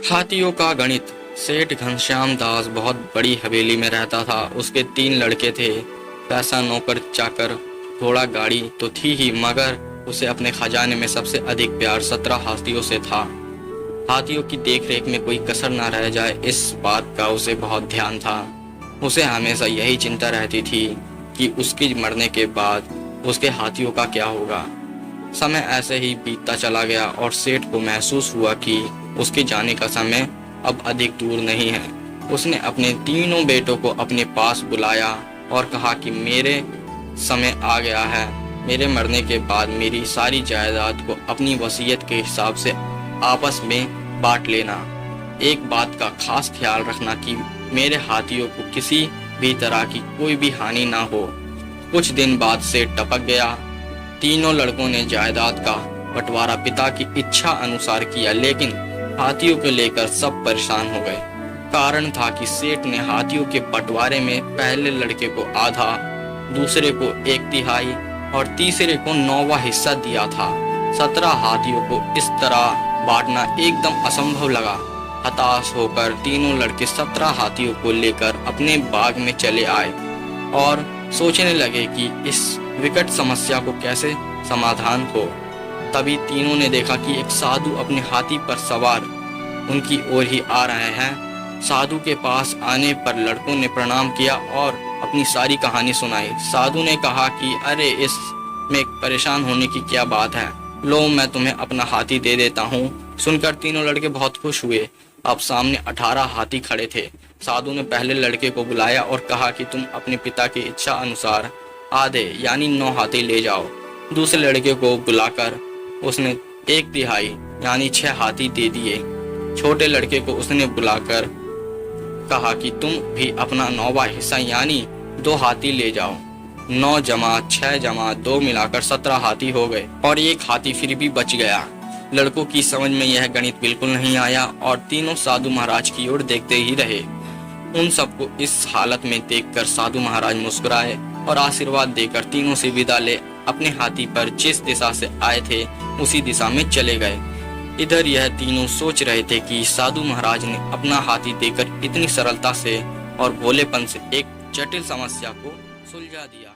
हाथियों का गणित। सेठ घनश्याम दास बहुत बड़ी हवेली में रहता था। उसके 3 लड़के थे। पैसा, नौकर चाकर, घोड़ा गाड़ी तो थी ही, मगर उसे अपने खजाने में सबसे अधिक प्यार 17 हाथियों से था। हाथियों की देखरेख में कोई कसर न रह जाए, इस बात का उसे बहुत ध्यान था। उसे हमेशा यही चिंता रहती थी कि उसके मरने के बाद उसके हाथियों का क्या होगा। समय ऐसे ही बीतता चला गया और सेठ को महसूस हुआ कि उसके जाने का समय अब अधिक दूर नहीं है। उसने अपने तीनों बेटों को अपने पास बुलाया और कहा कि मेरे समय आ गया है। मेरे मरने के बाद मेरी सारी जायदाद को अपनी वसीयत के हिसाब से आपस में बांट लेना। एक बात का खास ख्याल रखना कि मेरे हाथियों को किसी भी तरह की कोई भी हानि ना हो। कुछ दिन बाद सेठ टपक गया। तीनों लड़कों ने जायदाद का बंटवारा पिता की इच्छा अनुसार किया, लेकिन हाथियों को लेकर सब परेशान हो गए। कारण था कि सेठ ने हाथियों के बंटवारे में पहले लड़के को आधा, दूसरे को 1/3 और तीसरे को 9वां हिस्सा दिया था। 17 हाथियों को इस तरह बांटना एकदम असंभव लगा। हताश होकर तीनों लड़के 17 हाथियों को लेकर अपने बाग में चले आए और सोचने लगे कि इस विकट समस्या को कैसे समाधान हो। तभी तीनों ने देखा कि एक साधु अपने हाथी पर सवार उनकी ओर ही आ रहे हैं। साधु के पास आने पर लड़कों ने प्रणाम किया और अपनी सारी कहानी सुनाई। साधु ने कहा कि अरे, इसमें परेशान होने की क्या बात है, लो मैं तुम्हें अपना हाथी दे देता हूँ। सुनकर तीनों लड़के बहुत खुश हुए। अब सामने 18 हाथी खड़े थे। साधु ने पहले लड़के को बुलाया और कहा कि तुम अपने पिता की इच्छा अनुसार आधे यानी 9 हाथी ले जाओ। दूसरे लड़के को बुलाकर उसने 1/3 यानी 6 हाथी दे दिए। छोटे लड़के को उसने बुलाकर कहा कि तुम भी अपना 9वां हिस्सा यानी 2 हाथी ले जाओ। 9 जमा 6 जमा 2 मिलाकर 17 हाथी हो गए और 1 हाथी फिर भी बच गया। लड़कों की समझ में यह गणित बिल्कुल नहीं आया और तीनों साधु महाराज की ओर देखते ही रहे। उन सबको इस हालत में देखकर साधु महाराज मुस्कुराए और आशीर्वाद देकर तीनों से विदा ले अपने हाथी पर जिस दिशा से आए थे उसी दिशा में चले गए। इधर यह तीनों सोच रहे थे कि साधु महाराज ने अपना हाथी देकर इतनी सरलता से और भोलेपन से एक जटिल समस्या को सुलझा दिया।